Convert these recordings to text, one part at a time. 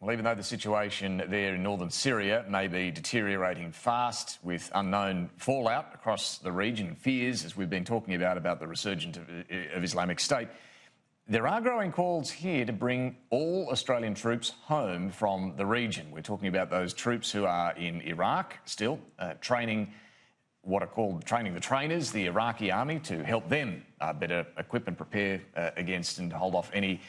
Well, even though the situation there in northern Syria may be deteriorating fast with unknown fallout across the region, fears, as we've been talking about the resurgence of Islamic State, there are growing calls here to bring all Australian troops home from the region. We're talking about those troops who are in Iraq still, training what are called training the trainers, the Iraqi army, to help them better equip and prepare against and hold off any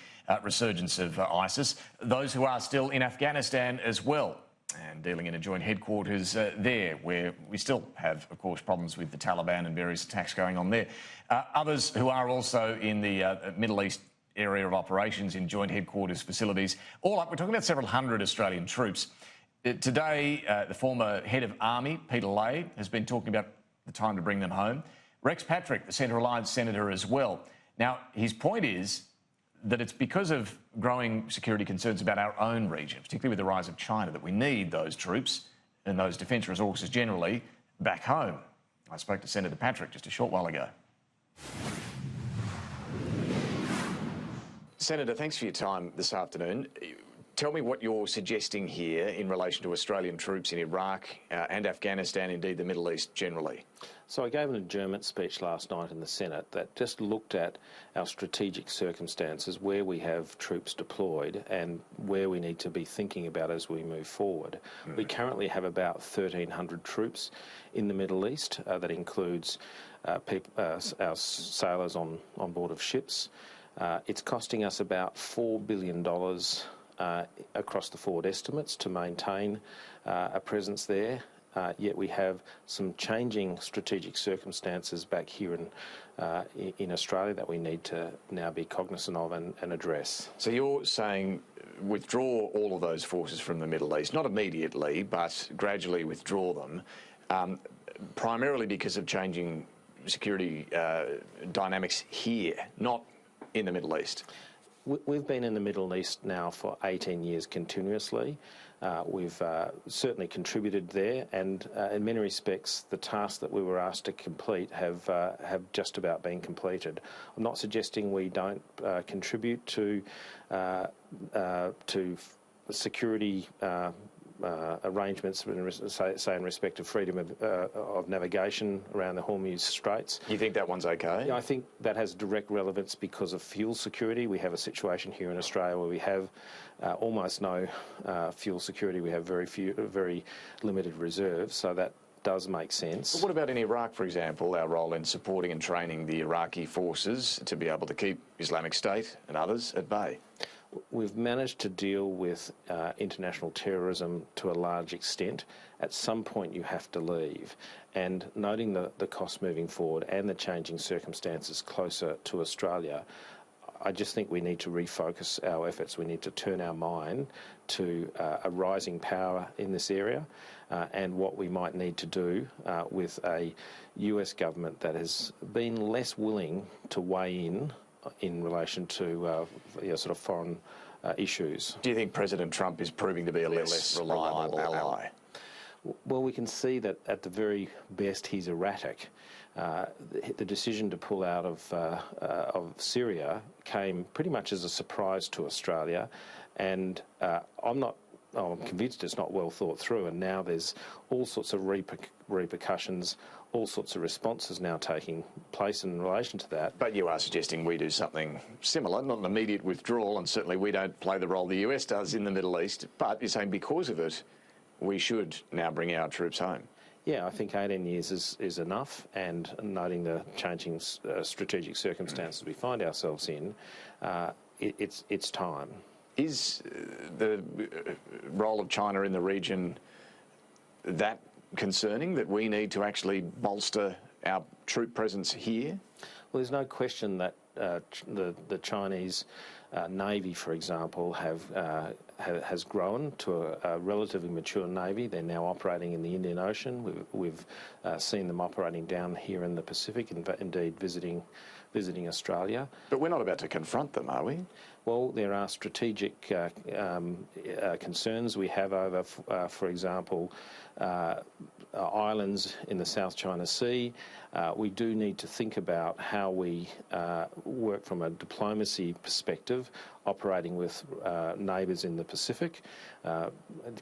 resurgence of ISIS. Those who are still in Afghanistan as well, and dealing in a joint headquarters there, where we still have, of course, problems with the Taliban and various attacks going on there. Others who are also in the Middle East area of operations in joint headquarters facilities. All up, we're talking about several hundred Australian troops. Today, the former head of Army, Peter Lay, has been talking about the time to bring them home. Rex Patrick, the Centre Alliance Senator as well. Now, his point is that it's because of growing security concerns about our own region, particularly with the rise of China, that we need those troops and those defence resources generally back home. I spoke to Senator Patrick just a short while ago. Senator, thanks for your time this afternoon. Tell me what you're suggesting here in relation to Australian troops in Iraq and Afghanistan, indeed the Middle East generally. So I gave an adjournment speech last night in the Senate that just looked at our strategic circumstances, where we have troops deployed and where we need to be thinking about as we move forward. We currently have about 1,300 troops in the Middle East. That includes our sailors on board of ships. It's costing us about $4 billion across the forward estimates to maintain a presence there. Yet we have some changing strategic circumstances back here in Australia that we need to now be cognizant of and address. So you're saying withdraw all of those forces from the Middle East, not immediately, but gradually withdraw them, primarily because of changing security dynamics here, not in the Middle East. We've been in the Middle East now for 18 years continuously. We've certainly contributed there, and in many respects the tasks that we were asked to complete have just about been completed. I'm not suggesting we don't contribute to security arrangements, say in respect of freedom of navigation around the Hormuz Straits. You think that one's okay? Yeah, I think that has direct relevance because of fuel security. We have a situation here in Australia where we have almost no fuel security. We have very limited reserves, so that does make sense. But what about in Iraq, for example, our role in supporting and training the Iraqi forces to be able to keep Islamic State and others at bay? We've managed to deal with international terrorism to a large extent. At some point you have to leave, and noting the cost moving forward and the changing circumstances closer to Australia, I just think we need to refocus our efforts. We need to turn our mind to a rising power in this area and what we might need to do with a US government that has been less willing to weigh in relation to sort of foreign issues. Do you think President Trump is proving to be a less reliable ally? Well, we can see that at the very best he's erratic. The decision to pull out of Syria came pretty much as a surprise to Australia, and I'm convinced it's not well thought through, and now there's all sorts of repercussions, all sorts of responses now taking place in relation to that. But you are suggesting we do something similar, not an immediate withdrawal, and certainly we don't play the role the US does in the Middle East, but you're saying because of it, we should now bring our troops home. Yeah, I think 18 years is enough, and noting the changing strategic circumstances we find ourselves in, it's time. Is the role of China in the region that concerning that we need to actually bolster our troop presence here? Well, there's no question that the Chinese Navy, for example, has grown to a relatively mature Navy. They're now operating in the Indian Ocean. We've seen them operating down here in the Pacific, and indeed visiting Australia. But we're not about to confront them, are we? Well, there are strategic concerns we have over, for example, islands in the South China Sea. We do need to think about how we work from a diplomacy perspective operating with neighbours in the Pacific,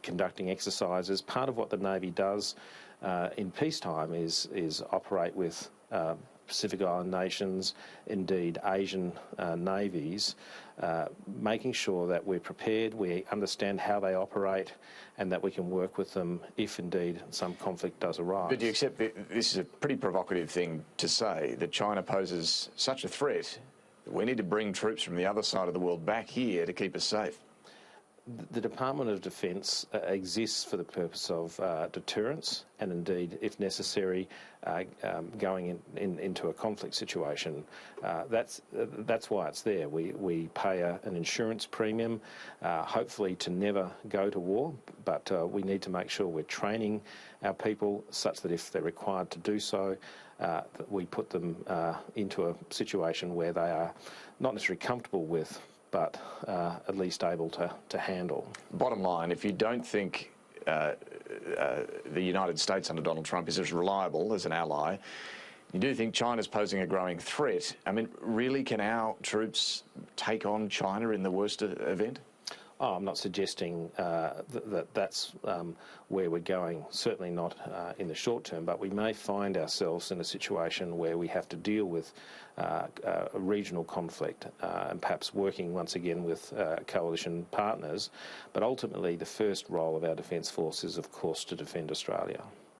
conducting exercises. Part of what the Navy does in peacetime is operate with Pacific Island nations, indeed Asian navies, making sure that we're prepared, we understand how they operate, and that we can work with them if indeed some conflict does arise. But do you accept that this is a pretty provocative thing to say, that China poses such a threat that we need to bring troops from the other side of the world back here to keep us safe? The Department of Defence exists for the purpose of deterrence, and indeed, if necessary, going into a conflict situation. That's why it's there. We pay an insurance premium, hopefully to never go to war, but we need to make sure we're training our people such that if they're required to do so, that we put them into a situation where they are not necessarily comfortable with, but at least able to handle. Bottom line, if you don't think the United States under Donald Trump is as reliable as an ally, you do think China's posing a growing threat. I mean, really, can our troops take on China in the worst event? Oh, I'm not suggesting that's where we're going, certainly not in the short term, but we may find ourselves in a situation where we have to deal with a regional conflict and perhaps working once again with coalition partners. But ultimately, the first role of our Defence Force is, of course, to defend Australia.